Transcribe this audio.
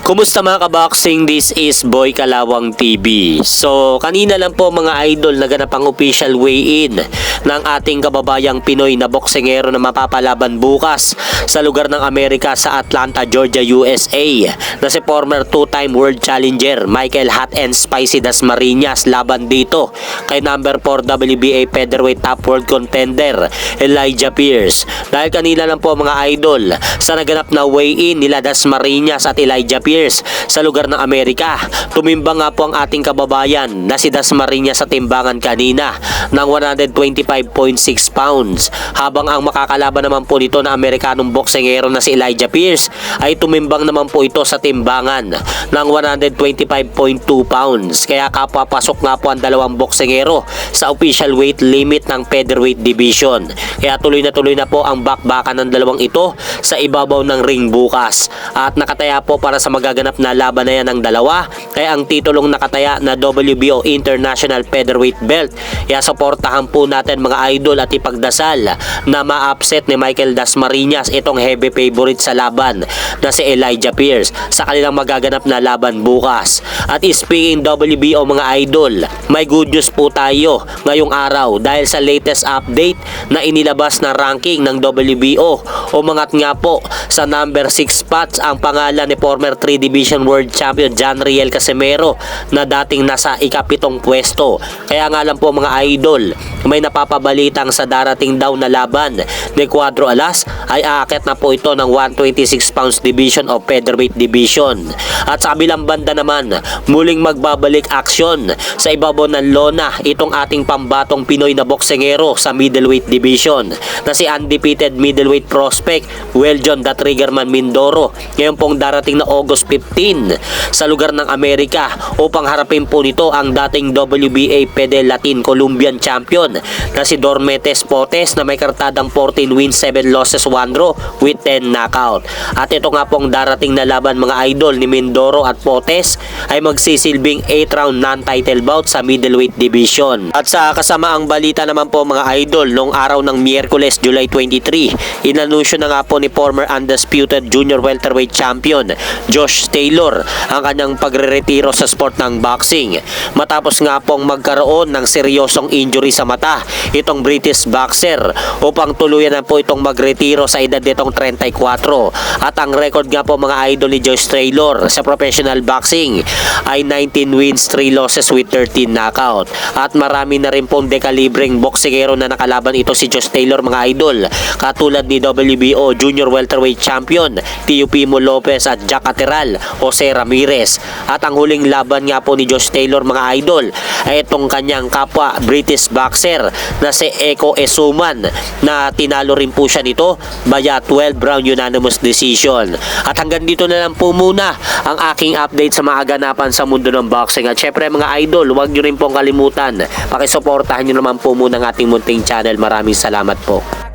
Kumusta mga kaboxing? This is Boy Kalawang TV. So, kanina lang po mga idol naganap ang official weigh-in ng ating kababayang Pinoy na boksingero na mapapalaban bukas sa lugar ng Amerika sa Atlanta, Georgia, USA na si former two-time world challenger Michael Hot and Spicy Dasmariñas laban dito kay number 4 WBA featherweight top world contender Elijah Pierce. Dahil kanina lang po mga idol sa naganap na weigh-in nila Dasmariñas at Elijah Pierce sa lugar ng Amerika, tumimbang nga po ang ating kababayan na si Dasmariñas sa timbangan kanina ng 125.6 pounds, habang ang makakalaban naman po nito na Amerikanong boksingero na si Elijah Pierce ay tumimbang naman po ito sa timbangan ng 125.2 pounds. Kaya kapapasok nga po ang dalawang boksingero sa official weight limit ng featherweight division. Kaya tuloy na po ang bakbakan ng dalawang ito sa ibabaw ng ring bukas, at nakataya po para sa magaganap na laban na yan ng dalawa kaya ang titulong nakataya na WBO International Featherweight Belt. Kaya suportahan po natin mga idol at ipagdasal na ma-upset ni Michael Dasmariñas itong heavy favorite sa laban na si Elijah Pierce sa kanilang magaganap na laban bukas. At speaking WBO mga idol, may good news po tayo ngayong araw dahil sa latest update na inilabas na ranking ng WBO, umangat nga po sa number 6 spots ang pangalan ni former 3 Division World Champion John Riel Casimero na dating nasa ikapitong pwesto. Kaya nga lang po mga idol, may napapabalitang sa darating daw na laban ni Cuadro Alas ay aakyat na po ito ng 126 pounds division o featherweight division. At sa kabilang banda naman, muling magbabalik aksyon sa ibabaw ng lona itong ating pambatong Pinoy na boksingero sa middleweight division na si undefeated middleweight prospect Weljon the Triggerman Mindoro ngayon pong darating na August 15 sa lugar ng Amerika upang harapin po nito ang dating WBA Fede Latin Colombian champion na si Dormetes Potes na may kartadang 14 wins, 7 losses, 1 draw with 10 knockout. At ito nga pong darating na laban mga idol ni Mindoro at Potes ay magsisilbing 8 round non-title bout sa middleweight division. At sa kasamaang balita naman po mga idol, noong araw ng Miyerkules, July 23, inanunsyo na nga po ni former undisputed junior welterweight champion Josh Taylor ang kanyang pagreretiro sa sport ng boxing matapos nga pong magkaroon ng seryosong injury sa mata itong British boxer upang tuluyan na po itong magretiro sa edad nitong 34. At ang record nga po mga idol ni Josh Taylor sa professional boxing ay 19 wins, 3 losses with 13 knockout. At marami na rin pong dekalibreng boksingero na nakalaban ito si Josh Taylor mga idol, katulad ni WBO junior welterweight champion Teofimo Lopez at Jack Catterall, Jose Ramirez. At ang huling laban nga po ni Josh Taylor mga idol ay itong kanyang kapwa British boxer na si Eko Esuman na tinalo rin po siya nito via 12 round unanimous decision. At hanggang dito na lang po muna ang aking update sa mga ganapan sa mundo ng boxing. At syempre mga idol, huwag nyo rin pong kalimutan pakisuportahan nyo naman po muna ang ating munting channel. Maraming salamat po.